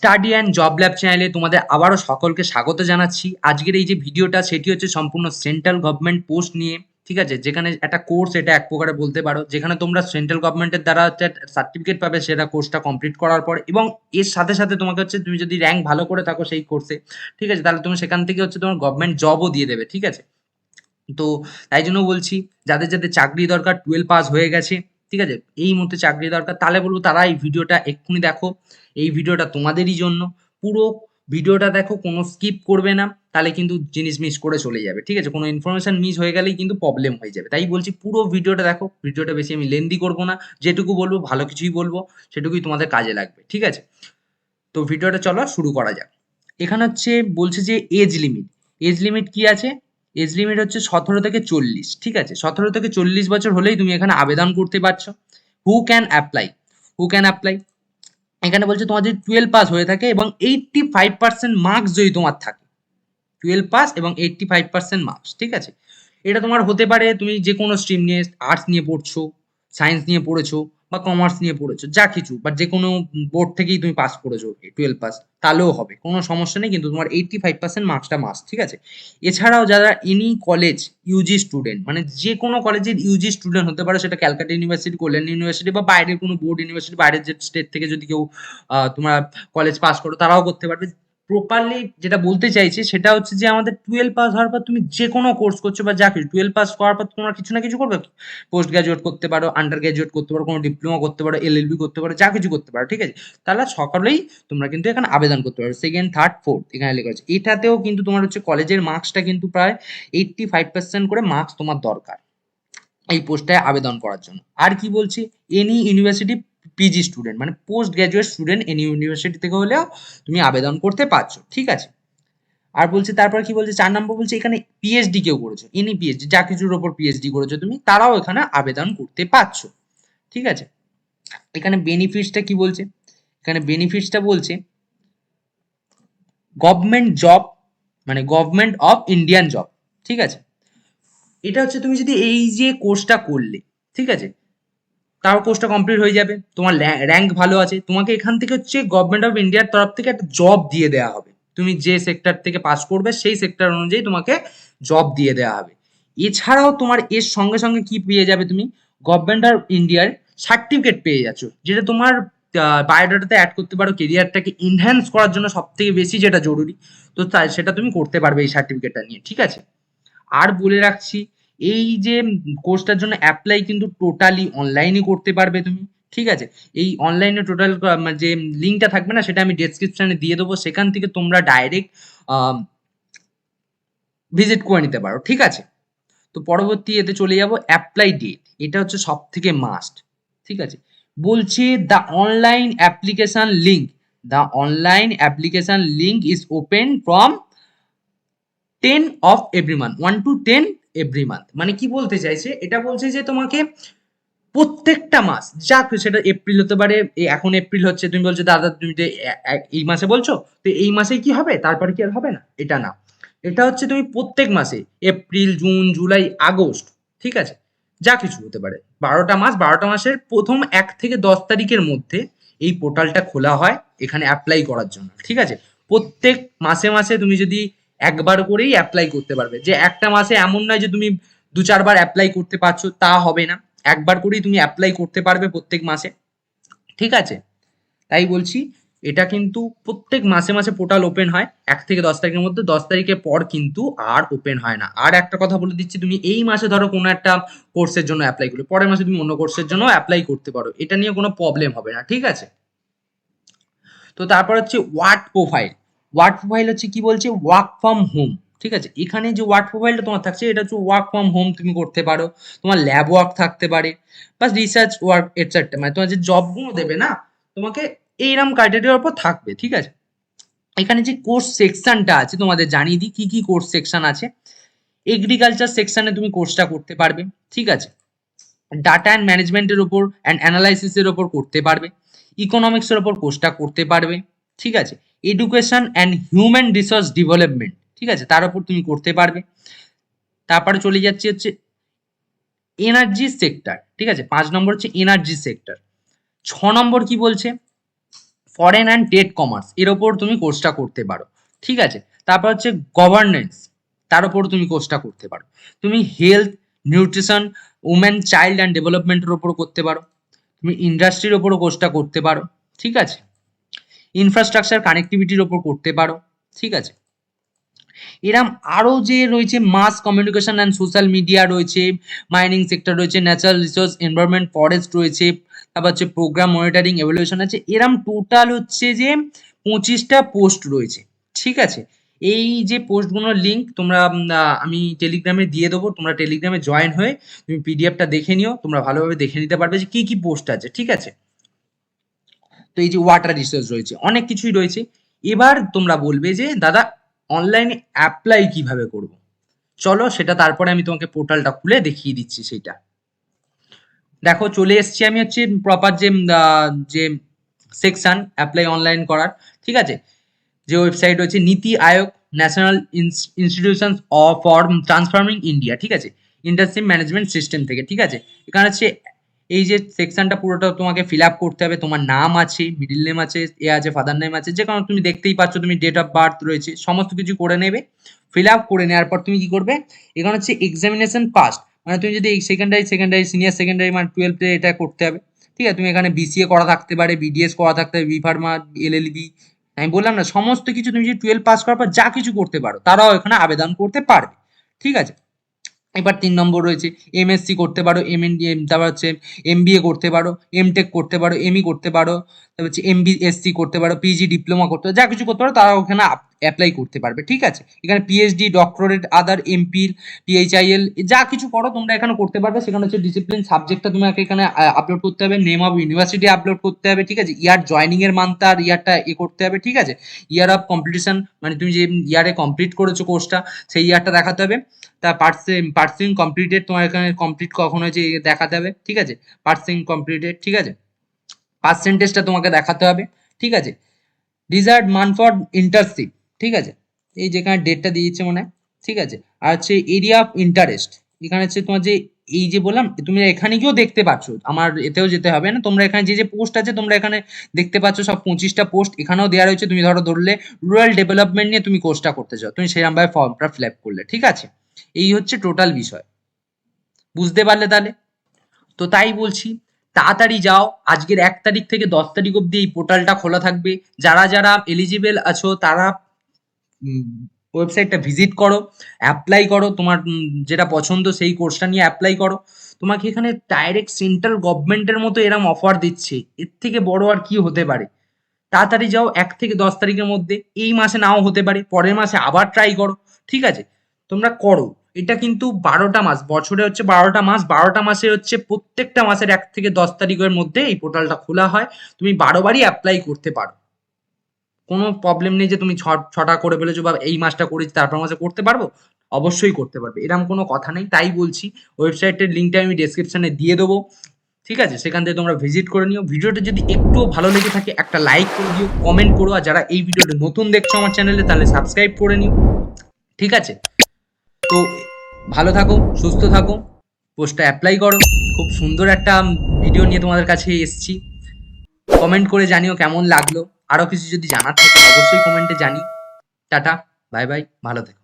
Study and job lab চ্যানেলে তোমাদের আবারও সকলকে স্বাগত জানাচ্ছি। আজকের এই যে ভিডিওটা সেটি হচ্ছে সম্পূর্ণ সেন্ট্রাল গভর্নমেন্ট পোস্ট নিয়ে, ঠিক আছে, যেখানে একটা কোর্স, এটা এক প্রকারে বলতে পারো, যেখানে তোমরা সেন্ট্রাল গভর্নমেন্টের দ্বারা হচ্ছে সার্টিফিকেট পাবে সেটা কোর্সটা কমপ্লিট করার পর, এবং এর সাথে সাথে তোমাকে হচ্ছে তুমি যদি র্যাঙ্ক ভালো করে থাকো সেই কোর্সে, ঠিক আছে, তাহলে তুমি সেখান থেকে হচ্ছে তোমার গভর্নমেন্ট জবও দিয়ে দেবে, ঠিক আছে। তো তাই জন্য বলছি, যাদের যাদের চাকরি দরকার, 12 পাস হয়ে গেছে, ঠিক আছে, এই মুহূর্তে চাকরি দরকার, তাহলে বলবো তারা এই ভিডিওটা এক্ষুনি দেখো। এই ভিডিওটা তোমাদেরই জন্য। পুরো ভিডিওটা দেখো, কোনো স্কিপ করবে না, তাহলে কিন্তু জিনিস মিস করে চলে যাবে, ঠিক আছে, কোনো ইনফরমেশন মিস হয়ে গেলেই কিন্তু প্রবলেম হয়ে যাবে। তাই বলছি পুরো ভিডিওটা দেখো। ভিডিওটা বেশি আমি লেন্দি করবো না, যেটুকু বলবো ভালো কিছুই বলবো, সেটুকুই তোমাদের কাজে লাগবে, ঠিক আছে। তো ভিডিওটা চলো শুরু করা যাক। এখানে হচ্ছে বলছে যে এজ লিমিট। এজ লিমিট কি আছে? এজ লিমিট হচ্ছে 17 থেকে 40, ঠিক আছে, 17 থেকে 40 বছর হলেই তুমি এখানে আবেদন করতে পারছো। Who can apply? Who can apply? এখানে বলছে তোমার যদি 12 পাস হয়ে থাকে এবং 85% মার্কস যদি তোমার থাকে, 12 পাস এবং 85% মার্কস, ঠিক আছে। এটা তোমার হতে পারে তুমি যে কোনো স্ট্রিম নিয়ে, আর্টস নিয়ে পড়ছো, সায়েন্স নিয়ে পড়েছো, বা কমার্স নিয়ে পড়েছো, যা কিছু, বা যে কোনো বোর্ড থেকেই তুমি পাস করেছো 12 পাস, তাহলেও হবে, কোনো সমস্যা নেই, কিন্তু তোমার 85% মার্কসটা মাস্ট, ঠিক আছে। এছাড়াও যারা এনি কলেজ ইউজি স্টুডেন্ট, মানে যে কোনো কলেজের ইউজি স্টুডেন্ট হতে পারে, সেটা ক্যালকাটা ইউনিভার্সিটি, কল্যাণ ইউনিভার্সিটি, বা বাইরের কোনো বোর্ড ইউনিভার্সিটি, বাইরের যে স্টেট থেকে যদি কেউ তোমার কলেজ পাস করো, তারাও করতে পারবে। প্রপারলি যেটা বলতে চাইছি সেটা হচ্ছে যে আমাদের 12 পাস হওয়ার পর তুমি যে কোনো কোর্স করছো বা যা কিছু, 12 পাস করার পর তোমরা কিছু না কিছু করবে। পোস্ট গ্রাজুয়েট করতে পারো, আন্ডার গ্রাজুয়েট করতে পারো, কোনো ডিপ্লোমা করতে পারো, এলএলবি করতে পারো, যা কিছু করতে পারো, ঠিক আছে। তাহলে সকলেই তোমরা কিন্তু এখানে আবেদন করতে পারো। সেকেন্ড, থার্ড, ফোর্থ এখানে লেখা আছে। এটাতেও কিন্তু তোমার হচ্ছে কলেজের মার্কসটা কিন্তু প্রায় 85% করে মার্কস তোমার দরকার এই পোস্টটায় আবেদন করার জন্য। আর কি বলছি, এনি ইউনিভার্সিটি পিজি স্টুডেন্ট, মানে post graduate student any university থেকে হলেও তুমি আবেদন করতে পারছো, ঠিক আছে। আর বলছে তারপর কি বলছে, 4 নম্বর বলছে এখানে পিএইচডি কেউ করেছো, এনি পিএইচডি, যা কিছুর ওপর পিএইচডি করেছো তুমি, তারাও এখানে আবেদন করতে পারছো, ঠিক আছে। এখানে বেনিফিটসটা কি বলছে? এখানে বেনিফিটসটা বলছে গভর্নমেন্ট জব, মানে গভর্নমেন্ট অফ ইন্ডিয়ান জব, ঠিক আছে। এটা হচ্ছে তুমি যদি এই যে কোর্সটা করলে, ঠিক আছে, তাও কোর্সটা কমপ্লিট হয়ে যাবে, তোমার র্যাঙ্ক ভালো আছে, তোমাকে এখান থেকে হচ্ছে গভর্নমেন্ট অফ ইন্ডিয়ার তরফ থেকে একটা জব দিয়ে দেওয়া হবে। তুমি যে সেক্টর থেকে পাস করবে সেই সেক্টর অনুযায়ী তোমাকে জব দিয়ে দেওয়া হবে। এছাড়াও তোমার এর সঙ্গে সঙ্গে কি পেয়ে যাবে তুমি? গভর্নমেন্ট অফ ইন্ডিয়ার সার্টিফিকেট পেয়ে যাচ্ছ, যেটা তোমার বায়োডাটাতে অ্যাড করতে পারো, কেরিয়ারটাকে ইনহ্যান্স করার জন্য সব থেকে বেশি যেটা জরুরি। তো তাই সেটা তুমি করতে পারবে এই সার্টিফিকেটটা নিয়ে, ঠিক আছে। আর বলে রাখছি, এই যে কোর্সটার জন্য অ্যাপ্লাই কিন্তু টোটালি অনলাইনই করতে পারবে তুমি, ঠিক আছে। এই অনলাইনে টোটাল যে লিঙ্কটা থাকবে না, সেটা আমি ডেসক্রিপশনে দিয়ে দেবো, সেখান থেকে তোমরা ডাইরেক্ট ভিজিট করে নিতে পারো, ঠিক আছে। তো পরবর্তী এতে চলে যাব, অ্যাপ্লাই ডেট। এটা হচ্ছে সব থেকে মাস্ট, ঠিক আছে। বলছে the online application link, the online application link is open from 10 of every month, 1 to 10 every month. মানে কি বলতে চাইছে, এটা বলছে যে তোমাকে প্রত্যেকটা মাস, যাক সেটা এপ্রিল হতে পারে, এখন এপ্রিল হচ্ছে, তুমি বলছো দাদা তুমি যে এই মাসে বলছো, তো এই মাসে কি হবে, তারপরে কি আর হবে না, এটা না। এটা হচ্ছে তুমি প্রত্যেক মাসে, এপ্রিল, জুন, জুলাই, আগস্ট, ঠিক আছে, যা কিছু হতে পারে, 12টা মাস, 12টা মাসের প্রথম 1 থেকে 10 তারিখের মধ্যে এই পোর্টালটা খোলা হয় এখানে অ্যাপ্লাই করার জন্য, ঠিক আছে। প্রত্যেক মাসে মাসে তুমি যদি একবার করেই অ্যাপ্লাই করতে পারবে, যে একটা মাসে এমন নয় যে তুমি 2-4 বার অ্যাপ্লাই করতে পারছো, তা হবে না, একবার করেই তুমি অ্যাপ্লাই করতে পারবে প্রত্যেক মাসে, ঠিক আছে। তাই বলছি, এটা কিন্তু প্রত্যেক মাসে মাসে পোর্টাল ওপেন হয় 1 থেকে 10 তারিখের মধ্যে, 10 তারিখের পর কিন্তু আর ওপেন হয় না। আর একটা কথা বলে দিচ্ছি, তুমি এই মাসে ধরো কোনো একটা কোর্সের জন্য অ্যাপ্লাই করলে, পরের মাসে তুমি অন্য কোর্সের জন্য অ্যাপ্লাই করতে পারো, এটা নিয়ে কোনো প্রবলেম হবে না, ঠিক আছে। তো তারপর হচ্ছে ওয়ার্ক প্রোফাইল। ওয়ার্ক প্রোফাইল হচ্ছে কি বলছে, ওয়ার্ক ফ্রম হোম, ঠিক আছে। এখানে যে ওয়ার্ক প্রোফাইলটা তোমার থাকছে, এটা হচ্ছে ওয়ার্ক ফ্রম হোম তুমি করতে পারো, তোমার ল্যাব ওয়ার্ক থাকতে পারে, বা রিসার্চ ওয়ার্ক এটসেট্রা, মানে তোমার যে জবগুলো দেবে না তোমাকে, এইরকম ক্রাইটেরিয়ার উপর থাকবে, ঠিক আছে। এখানে যে কোর্স সেকশনটা আছে তোমাদের জানিয়ে দিই কি কি কোর্স সেকশন আছে। এগ্রিকালচার সেকশনে তুমি কোর্সটা করতে পারবে, ঠিক আছে। ডাটা অ্যান্ড ম্যানেজমেন্টের ওপর অ্যান্ড অ্যানালাইসিসের ওপর করতে পারবে, ইকোনমিক্সের ওপর কোর্সটা করতে পারবে, ঠিক আছে। Education and human resource development, ঠিক আছে, তার ওপর তুমি করতে পারবে। তারপরে চলে যাচ্ছে হচ্ছে এনার্জি সেক্টর, ঠিক আছে, 5 নম্বর হচ্ছে এনার্জি সেক্টর। 6 নম্বর কি বলছে, ফরেন অ্যান্ড ট্রেড কমার্স এর ওপর তুমি কোর্সটা করতে পারো, ঠিক আছে। তারপর হচ্ছে গভর্নেন্স, তার ওপর তুমি কোর্সটা করতে পারো। তুমি health, nutrition, women, child and ডেভেলপমেন্টের ওপর করতে পারো। তুমি ইন্ডাস্ট্রির ওপরও কোর্সটা করতে পারো, ঠিক আছে। ইনফ্রাস্ট্রাকচার কানেক্টিভিটির ওপর করতে পারো, ঠিক আছে। এরম আরও যে রয়েছে mass communication and social media রয়েছে, মাইনিং সেক্টর রয়েছে, ন্যাচারাল রিসোর্স, এনভায়রনমেন্ট, ফরেস্ট রয়েছে, তারপর হচ্ছে প্রোগ্রাম মনিটরিং, এভালুয়েশন আছে। এরম টোটাল হচ্ছে যে 25টা পোস্ট রয়েছে, ঠিক আছে। এই যে পোস্টগুলোর লিঙ্ক তোমরা আমি টেলিগ্রামে দিয়ে দেবো, তোমরা টেলিগ্রামে জয়েন হয়ে তুমি পিডিএফটা দেখে নিও, তোমরা ভালোভাবে দেখে নিতে পারবে যে কী কী পোস্ট আছে, ঠিক আছে। তো এই যে ওয়াটার রিসোর্স রয়েছে, অনেক কিছুই রয়েছে। এবার তোমরা বলবে যে দাদা অনলাইনে অ্যাপ্লাই কিভাবে করব, চলো সেটা তারপরে আমি তোমাকে পোর্টালটা খুলে দেখিয়ে দিচ্ছি। সেইটা দেখো, চলে এসছি আমি হচ্ছে প্রপার যে সেকশন অ্যাপ্লাই অনলাইন করার, ঠিক আছে। যে ওয়েবসাইট রয়েছে NITI Aayog national institution for transforming India, ঠিক আছে, ইন্ডাস্ট্রি ম্যানেজমেন্ট সিস্টেম থেকে, ঠিক আছে। এখানে হচ্ছে এই যে সেকশনটা পুরোটা তোমাকে ফিল আপ করতে হবে। তোমার নাম আছে, মিডিল নেম আছে, এ আছে, ফাদার নেম আছে, যে কারণ তুমি দেখতেই পাচ্ছ, তুমি ডেট অফ বার্থ রয়েছে, সমস্ত কিছু করে নেবে। ফিল আপ করে নেওয়ার পর তুমি কি করবে, এখানে হচ্ছে এক্সামিনেশন পাস, মানে তুমি যদি সেকেন্ডারি সিনিয়র সেকেন্ডারি মানে 12তে এটা করতে হবে, ঠিক আছে। তুমি এখানে বিসিএ করা থাকতে পারে, বিডিএস করা থাকতে পারে, বি ফার্মা, এলএলবি, আমি বললাম না সমস্ত কিছু। তুমি যদি 12 পাস করার পর যা কিছু করতে পারো তারাও এখানে আবেদন করতে পারবে, ঠিক আছে। এবার 3 নম্বর রয়েছে এমএসসি করতে পারো, তারপর হচ্ছে এমবিএ করতে পারো, এমটেক করতে পারো, এমই করতে পারো, তারপর হচ্ছে এমবিএসসি করতে পারো, পিজি ডিপ্লোমা করতে পারো, যা কিছু করতে পারো তারা ওখানে অ্যাপ্লাই করতে পারবে, ঠিক আছে। এখানে পিএইচডি, ডক্টরেট, আদার এমপিল, পিএইচআইএল যা কিছু করো তোমরা এখানে করতে পারবে। সেখানে হচ্ছে ডিসিপ্লিন সাবজেক্টটা তোমাকে এখানে আপলোড করতে হবে, নেম অফ ইউনিভার্সিটি আপলোড করতে হবে, ঠিক আছে। ইয়ার জয়নিং এর মান্থ আর ইয়ারটা করতে হবে, ঠিক আছে। ইয়ার অফ কমপ্লিটেশন মানে তুমি যে ইয়ারে কমপ্লিট করেছো কোর্সটা সেই ইয়ারটা দেখাতে হবে। তা পার্সিং কমপ্লিটেড তোমার এখানে কমপ্লিট কখন হয়েছে দেখাতে হবে, ঠিক আছে। পার্সিং কমপ্লিটেড, ঠিক আছে। পার্সেন্টেজটা তোমাকে দেখাতে হবে, ঠিক আছে। ডিজায়ার্ড মান ফর ইন্টার্নশিপ, ঠিক আছে। এই যেখানে ডেটটা দিয়েছে মনে হয়, ঠিক আছে। আর হচ্ছে এরিয়া অফ ইন্টারেস্ট, এখানে হচ্ছে তোমার যে এই যে বললাম তুমি এখানে গিয়েও দেখতে পাচ্ছ, আমার এতেও যেতে হবে না। তোমরা এখানে যে যে পোস্ট আছে তোমরা এখানে দেখতে পাচ্ছ, সব 25টা পোস্ট এখানেও দেওয়া রয়েছে। তুমি ধরলে রুরাল ডেভেলপমেন্ট নিয়ে তুমি কোর্সটা করতে চাও, তুমি সেরকমভাবে ফর্মটা ফিল আপ করলে, ঠিক আছে। এই হচ্ছে টোটাল বিষয়, বুঝতে পারলে তাহলে? তো তাই বলছি তাড়াতাড়ি যাও, আজকের 1 তারিখ থেকে 10 তারিখ অবধি এই পোর্টালটা খোলা থাকবে। যারা যারা এলিজিবল আছো তারা ওয়েবসাইটটা ভিজিট করো, অ্যাপ্লাই করো, তোমার যেটা পছন্দ সেই কোর্সটা নিয়ে অ্যাপ্লাই করো। তোমাকে এখানে ডাইরেক্ট সেন্ট্রাল গভর্নমেন্টের মতো এরম অফার দিচ্ছে, এর থেকে বড় আর কি হতে পারে। তাড়াতাড়ি যাও, 1 থেকে 10 তারিখের মধ্যে, এই মাসে নাও হতে পারে, পরের মাসে আবার ট্রাই করো, ঠিক আছে। তোমরা করো, এটা কিন্তু 12টা মাস, বছরে হচ্ছে 12টা মাস, 12টা মাসে হচ্ছে প্রত্যেকটা মাসের 1 থেকে 10 তারিখের মধ্যে এই পোর্টালটা খোলা হয়। তুমি 12বারই অ্যাপ্লাই করতে পারো, কোনো প্রবলেম নেই যে তুমি ছটা করে ফেলেছো বা এই মাসটা করেছি তারপর মাসে করতে পারবো, অবশ্যই করতে পারবে, এরকম কোনো কথা নেই। তাই বলছি ওয়েবসাইটের লিঙ্কটা আমি ডেসক্রিপশনে দিয়ে দেবো, ঠিক আছে। সেখান থেকে তোমরা ভিজিট করে নিও। ভিডিওটা যদি একটুও ভালো লেগে থাকে একটা লাইক করে দিও, কমেন্ট করো, আর যারা এই ভিডিওটা নতুন দেখছো আমার চ্যানেলে তাহলে সাবস্ক্রাইব করে নিও, ঠিক আছে। তো ভালো থাকো, সুস্থ থাকো, পোস্টটা অ্যাপ্লাই করো। খুব সুন্দর একটা ভিডিও নিয়ে তোমাদের কাছে এসেছি। কমেন্ট করে জানিও কেমন লাগলো, আরও কিছু যদি জানার থাকে অবশ্যই কমেন্টে জানি। টাটা, বাই বাই, ভালো থেকো।